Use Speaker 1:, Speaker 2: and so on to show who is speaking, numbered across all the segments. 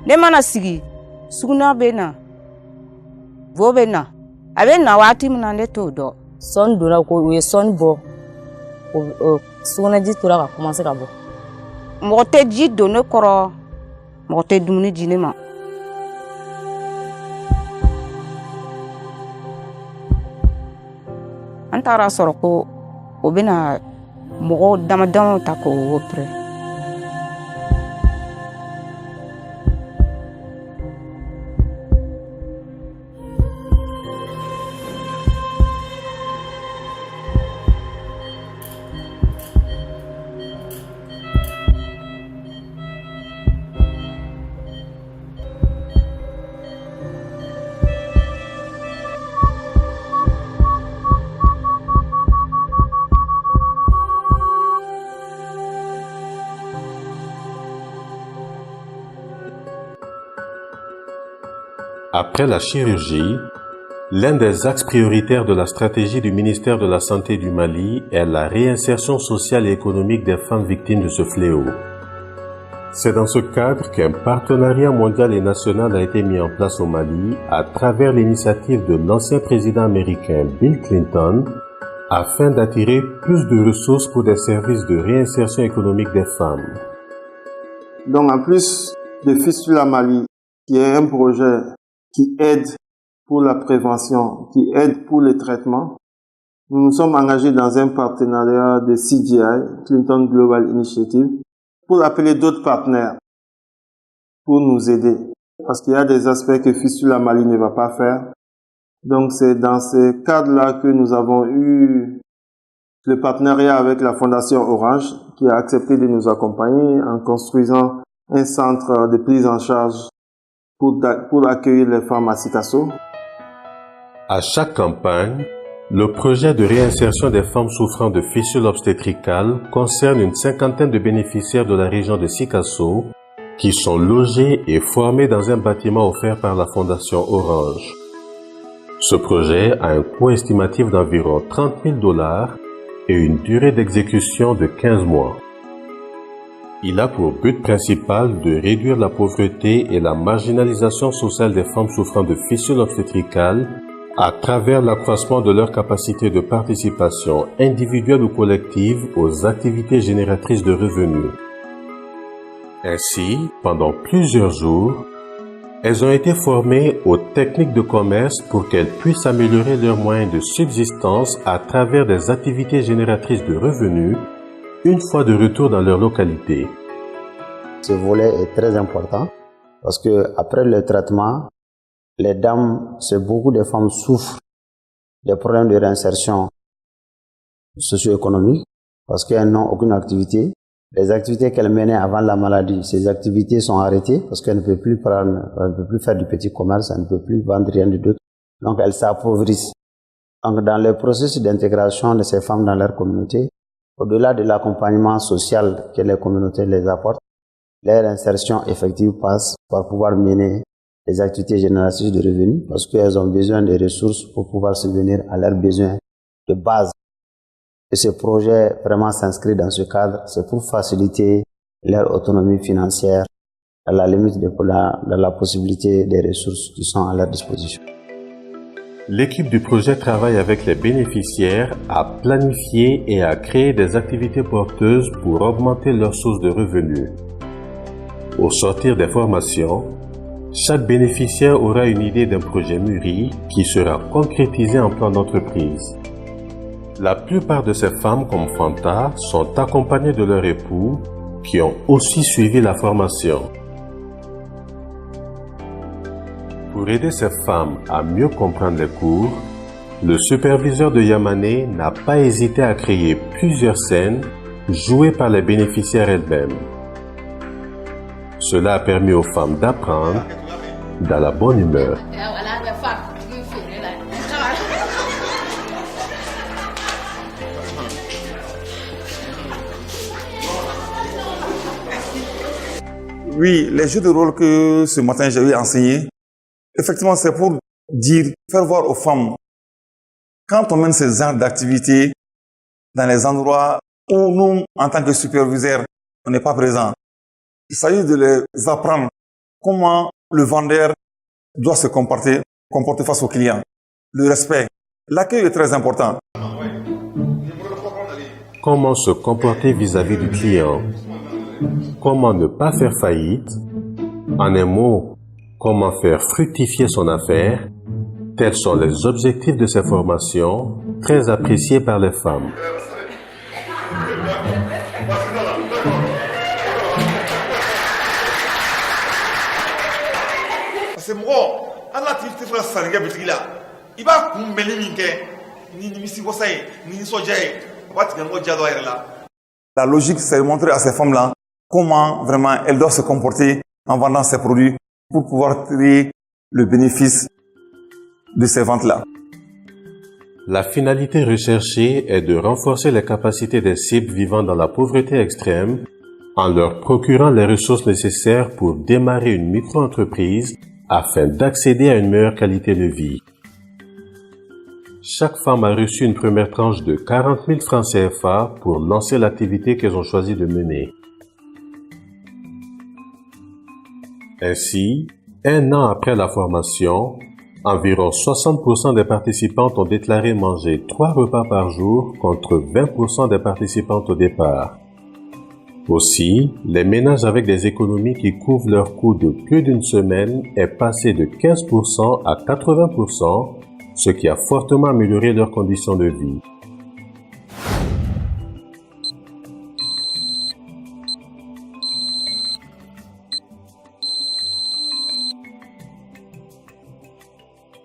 Speaker 1: ne mana sigi suguna bɛ na vo bɛ na a bɛ na waati min na ne t'o dɔn.
Speaker 2: Sɔɔni donna ko u ye sɔɔni bɔ o sugunɛji tora ka commencer ka bɔ.
Speaker 1: Mɔgɔ tɛ ji don ne kɔrɔ mɔgɔ tɛ dumuni di ne ma. An taara sɔrɔ ko o bɛna mɔgɔ damadamaw ta k'o opérer.
Speaker 3: Après la chirurgie, l'un des axes prioritaires de la stratégie du ministère de la Santé du Mali est la réinsertion sociale et économique des femmes victimes de ce fléau. C'est dans ce cadre qu'un partenariat mondial et national a été mis en place au Mali à travers l'initiative de l'ancien président américain Bill Clinton afin d'attirer plus de ressources pour des services de réinsertion économique des femmes.
Speaker 4: Donc en plus de Fistula Mali, qui est un projet qui aide pour la prévention, qui aide pour le traitement, nous nous sommes engagés dans un partenariat de CGI, Clinton Global Initiative, pour appeler d'autres partenaires pour nous aider. Parce qu'il y a des aspects que Fistula Mali ne va pas faire. Donc c'est dans ce cadre-là que nous avons eu le partenariat avec la Fondation Orange, qui a accepté de nous accompagner en construisant un centre de prise en charge pour accueillir les femmes à Sikasso.
Speaker 3: À chaque campagne, le projet de réinsertion des femmes souffrant de fissures obstétricales concerne une cinquantaine de bénéficiaires de la région de Sikasso qui sont logés et formés dans un bâtiment offert par la Fondation Orange. Ce projet a un coût estimatif d'environ 30 000 $ et une durée d'exécution de 15 mois. Il a pour but principal de réduire la pauvreté et la marginalisation sociale des femmes souffrant de fissures obstétricales à travers l'accroissement de leur capacité de participation individuelle ou collective aux activités génératrices de revenus. Ainsi, pendant plusieurs jours, elles ont été formées aux techniques de commerce pour qu'elles puissent améliorer leurs moyens de subsistance à travers des activités génératrices de revenus une fois de retour dans leur localité.
Speaker 5: Ce volet est très important parce que après le traitement, les dames, beaucoup de femmes souffrent des problèmes de réinsertion socio-économique parce qu'elles n'ont aucune activité. Les activités qu'elles menaient avant la maladie, ces activités sont arrêtées parce qu'elles ne peuvent plus faire du petit commerce, elles ne peuvent plus vendre rien de d'autre. Donc elles s'appauvrissent. Donc dans le processus d'intégration de ces femmes dans leur communauté, au-delà de l'accompagnement social que les communautés les apportent, leur insertion effective passe par pouvoir mener des activités génératrices de revenus parce qu'elles ont besoin de ressources pour pouvoir subvenir à leurs besoins de base. Et ce projet vraiment s'inscrit dans ce cadre, c'est pour faciliter leur autonomie financière à la limite de la possibilité des ressources qui sont à leur disposition.
Speaker 3: L'équipe du projet travaille avec les bénéficiaires à planifier et à créer des activités porteuses pour augmenter leurs sources de revenus. Au sortir des formations, chaque bénéficiaire aura une idée d'un projet mûri qui sera concrétisé en plan d'entreprise. La plupart de ces femmes comme Fanta sont accompagnées de leurs époux qui ont aussi suivi la formation. Pour aider ces femmes à mieux comprendre les cours, le superviseur de Yamane n'a pas hésité à créer plusieurs scènes jouées par les bénéficiaires elles-mêmes. Cela a permis aux femmes d'apprendre dans la bonne humeur.
Speaker 6: Oui, les jeux de rôle que ce matin j'ai eu enseigné, effectivement, c'est pour faire voir aux femmes, quand on mène ces genres d'activités dans les endroits où nous, en tant que superviseurs, on n'est pas présents, il s'agit de les apprendre comment le vendeur doit se comporter face au client. Le respect. L'accueil est très important.
Speaker 3: Comment se comporter vis-à-vis du client? Comment ne pas faire faillite? En un mot, comment faire fructifier son affaire? Tels sont les objectifs de ces formations, très appréciées par les femmes.
Speaker 6: C'est moi. Allah t'i fait sanniga bitigi la. I b'a kunbɛnni min kɛ ni nimisiwasa ye ni nisɔndiya ye a b'a tigɛ mɔgɔ diya dɔ yɛrɛ la. La logique, c'est de montrer à ces femmes-là comment vraiment elles doivent se comporter en vendant ces produits pour pouvoir tirer le bénéfice de ces ventes-là.
Speaker 3: La finalité recherchée est de renforcer les capacités des cibles vivant dans la pauvreté extrême en leur procurant les ressources nécessaires pour démarrer une micro-entreprise afin d'accéder à une meilleure qualité de vie. Chaque femme a reçu une première tranche de 40 000 francs CFA pour lancer l'activité qu'elles ont choisi de mener. Ainsi, un an après la formation, environ 60% des participantes ont déclaré manger 3 repas par jour contre 20% des participantes au départ. Aussi, les ménages avec des économies qui couvrent leurs coûts de plus d'une semaine est passé de 15% à 80%, ce qui a fortement amélioré leurs conditions de vie.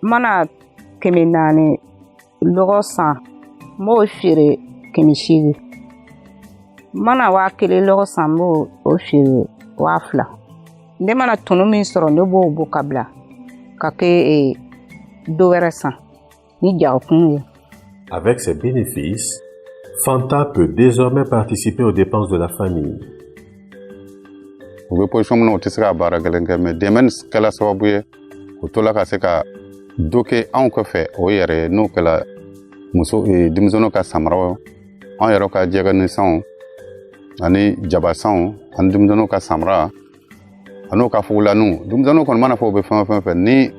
Speaker 1: Mana kɛmɛ naani lɔgɔ san n b'o feere kɛmɛ seegin mana 1,000 lɔgɔ san n b'o feere 2,000 ne mana tunu min sɔrɔ ne b'o bɔ ka bila ka kɛ dɔ wɛrɛ san ni jagokun ye.
Speaker 3: Avec ces bénéfices, Fanta peut désormais participer aux dépenses de la famille.
Speaker 7: U bɛ position min na u tɛ se ka baara gɛlɛn kɛ mais dɛmɛ kɛla sababu ye u tola ka se ka dɔ kɛ anw kɔfɛ o yɛrɛ ye n'o kɛla denmisɛnninw ka samaraw anw yɛrɛ ka jɛgɛnisanw ani jabasanw ani denmisɛnninw ka samara an'o ka fugulaniw denmisɛnninw kɔni mana fɔ u bɛ fɛn o fɛn fɛ ni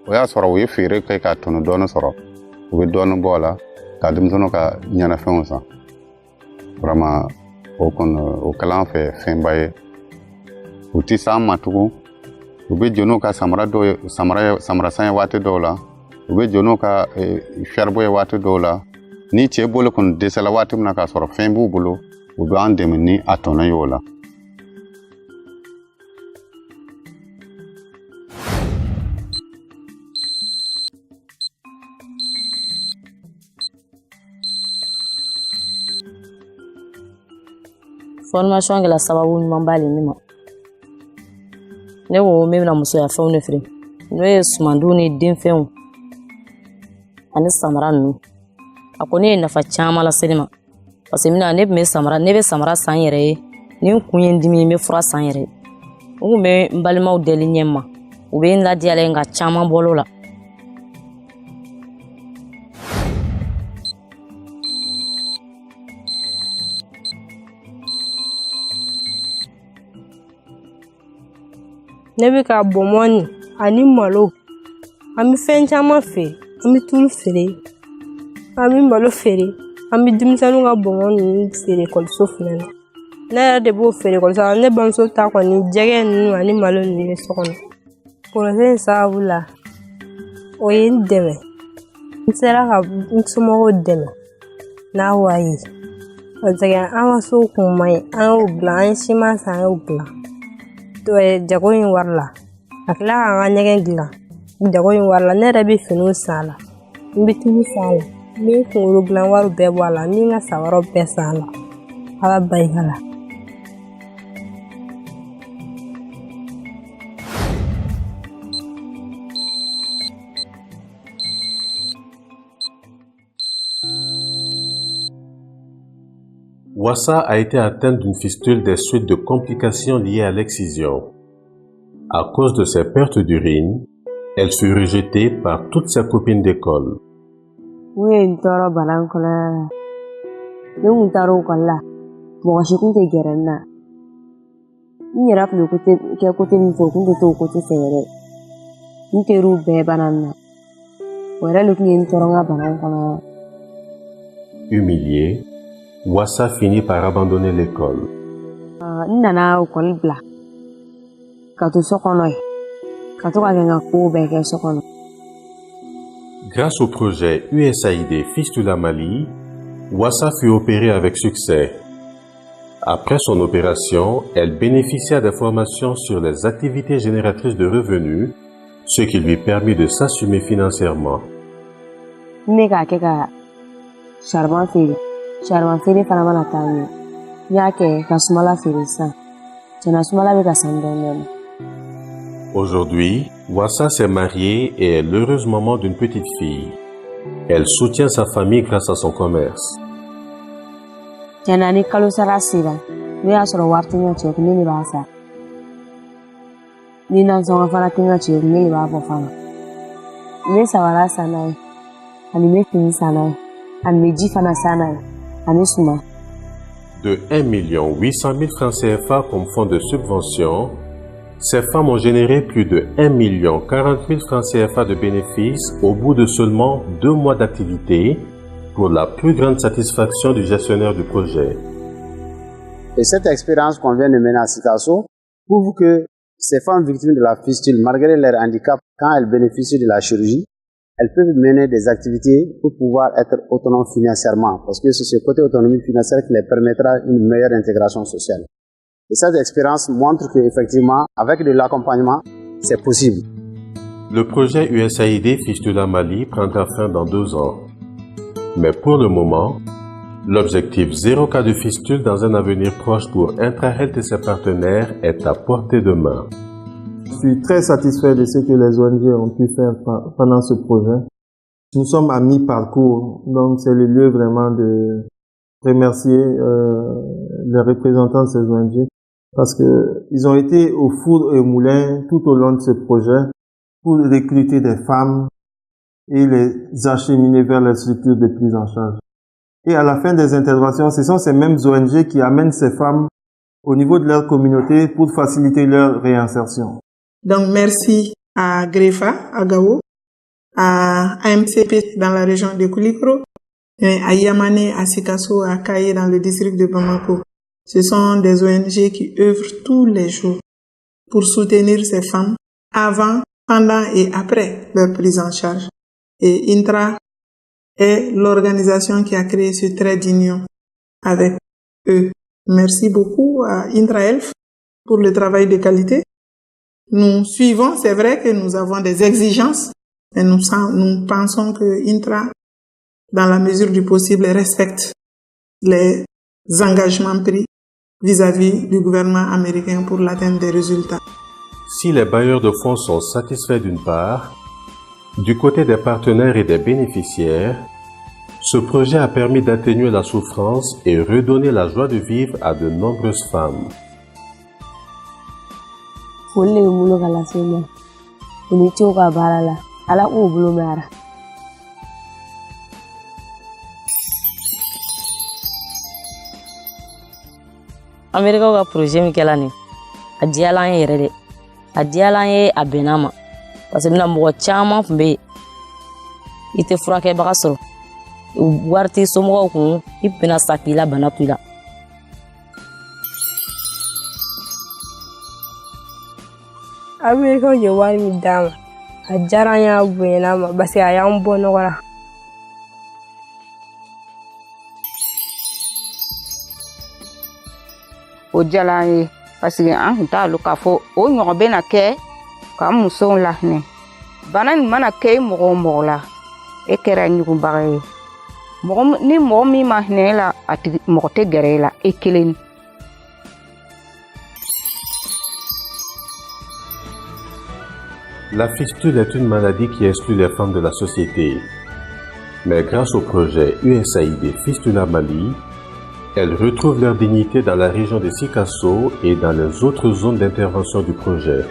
Speaker 7: o y'a sɔrɔ u ye feere kɛ ka tɔnɔ dɔɔni sɔrɔ u bɛ dɔɔni bɔ a la ka denmisɛnninw ka ɲɛnafɛnw san vraiment o kɔni o kɛla an fɛ fɛnba ye u tɛ s'an ma tugun u bɛ jɔ n'u ka samara san ye waati dɔw la u bɛ jɔ n'u ka fɛribɔ ye waati dɔw la ni cɛ bolo kɔni dɛsɛla waati min na k'a sɔrɔ fɛn b'u bolo u bɛ an dɛmɛ ni a tɔnɔ ye o la.
Speaker 2: Formation kɛla sababu ɲuman b'ale ne ma. Ne ko n bɛna musoya fɛnw de feere n'o ye sumandiw ni denfɛnw ani samara ninnu a ko ne ye nafa caman lase ne ma parce que ne bɛ samara san n yɛrɛ ye ni n kun ye n dimi n bɛ fura san n yɛrɛ ye n kun bɛ n balimaw deli ɲɛ ma u bɛ n ladiyala nka caman bɔl'o la.
Speaker 8: Ne bɛ ka bɔnmɔni ani malo an bɛ fɛn caman feere an bɛ tulu feere an bɛ malo feere an bɛ denmisɛnninw ka bɔnmɔni feere ekɔliso fana na ne yɛrɛ de b'o feere ekɔliso la ne bamuso ta kɔni jɛgɛ ninnu ani malo ninnu bɛ so kɔnɔ projet in sababu la o ye n dɛmɛ n sera ka n somɔgɔw dɛmɛ n'a wari ye parce que an ka so kun man ɲi an y'o dilan an ye siman san an y'o dilan jago in wari la a tila k'an ka ɲɛgɛn dilan jago in wari la ne yɛrɛ bɛ finiw san a la n bɛ tulu san a la n bɛ n kunkolo dilan wari bɛɛ bɔ a la n bɛ n ka samaraw bɛɛ san a la ala barika la.
Speaker 3: Wassa a été atteinte d'une fistule des suites de complications liées à l'excision. À cause de ses pertes d'urine, elle fut rejetée par toutes ses copines d'école.
Speaker 9: Oui, tɔɔrɔ bana in kɔnɔna na ne kun taara ekɔli la mɔgɔ si kun tɛ gɛrɛ n na n yɛrɛ tun bɛ kɛ kote min fɛ o tun tɛ to o kote fɛ yɛrɛ n teriw bɛɛ bana na o yɛrɛ de tun ye n tɔɔrɔ n ka bana in kɔnɔ.
Speaker 3: Humilié, Wassa finit par abandonner l'école.
Speaker 9: N nana ekɔli bila ka to so kɔnɔ yen ka to ka kɛ n ka kow bɛɛ kɛ so kɔnɔ.
Speaker 3: Grâce au projet USAID Fistula Mali, Wassa fut opérée avec succès. Après son opération, elle bénéficia des formations sur les activités génératrices de revenus, ce qui lui permit de s'assumer financièrement.
Speaker 9: N bɛ k'a kɛ ka charbon feere fana mana taa ɲɛ n y'a kɛ ka sumala feere sisan tiɲɛna sumala bɛ ka san dɔɔnin.
Speaker 3: Aujourd'hui, Wassa s'est mariée et est l'heureuse maman d'une petite fille. Elle soutient sa famille grâce à son commerce.
Speaker 9: Tiɲɛna ni kalo sara sera n'o y'a sɔrɔ wari tɛ n ka cɛ kun ne de b'a sara ni nansɔngɔ fana tɛ n ka cɛ kun ne de b'a bɔ fana n bɛ sabara san n'a ye ani n bɛ fini san n'a ye ani n bɛ ji fana san n'a ye ani suman.
Speaker 3: De 1 800 000 francs CFA comme fonds de subvention, ces femmes ont généré plus de 1 40 000 francs CFA de bénéfices au bout de seulement 2 mois d'activité, pour la plus grande satisfaction du gestionnaire du projet.
Speaker 5: Et cette expérience qu'on vient de mener à Sikasso prouve que ces femmes victimes de la fistule, malgré leur handicap, quand elles bénéficient de la chirurgie, elles peuvent mener des activités pour pouvoir être autonomes financièrement, parce que c'est ce côté autonomie financière qui les permettra une meilleure intégration sociale. Et cette expérience montre qu'effectivement, avec de l'accompagnement, c'est possible.
Speaker 3: Le projet USAID Fistula Mali prendra fin dans 2 ans. Mais pour le moment, l'objectif 0 cas de fistule dans un avenir proche pour IntraHealth et ses partenaires est à portée de main.
Speaker 4: Je suis très satisfait de ce que les ONG ont pu faire pendant ce projet. Nous sommes à mi-parcours, donc c'est le lieu vraiment de remercier les représentants de ces ONG parce que ils ont été au four et au moulin tout au long de ce projet pour recruter des femmes et les acheminer vers les structures de prise en charge. Et à la fin des interventions, ce sont ces mêmes ONG qui amènent ces femmes au niveau de leur communauté pour faciliter leur réinsertion.
Speaker 10: Donc merci à Grefa, à Gao, à AMCP dans la région de Koulikro, à Yamane, à Sikasso, à Kaye dans le district de Bamako. Ce sont des ONG qui œuvrent tous les jours pour soutenir ces femmes avant, pendant et après leur prise en charge. Et Intra est l'organisation qui a créé ce trait d'union avec eux. Merci beaucoup à IntraHealth pour le travail de qualité. Nous suivons, c'est vrai que nous avons des exigences, mais nous pensons que Intra, dans la mesure du possible, respecte les engagements pris vis-à-vis du gouvernement américain pour l'atteinte des résultats.
Speaker 3: Si les bailleurs de fonds sont satisfaits d'une part, du côté des partenaires et des bénéficiaires, ce projet a permis d'atténuer la souffrance et redonner la joie de vivre à de nombreuses femmes.
Speaker 2: Amerikaw ka projet min kɛla nin a diyala an ye yɛrɛ dɛ a diyala an ye a bɛnna ma parce que mɔgɔ caman tun bɛ yen I tɛ furakɛbaga sɔrɔ wari t'i somɔgɔw kun I bɛna sa k'i la bana to I la.
Speaker 8: Amerikaw ye wari min d'a ma a diyara an ye a bonyana ma parce que a y'an bɔ nɔgɔ la.
Speaker 1: O diyala an ye parce que an tun t'a dɔn k'a fɔ o ɲɔgɔn bɛna kɛ k'an musow lahinɛ. Bana nin mana kɛ I mɔgɔ o mɔgɔ la e kɛra ɲugunbaga ye. Ni mɔgɔ min ma hinɛ la a tigi mɔgɔ tɛ gɛrɛ I la I kelen.
Speaker 3: La fistule est une maladie qui exclut les femmes de la société. Mais grâce au projet USAID Fistula Mali, elles retrouvent leur dignité dans la région de Sikasso et dans les autres zones d'intervention du projet.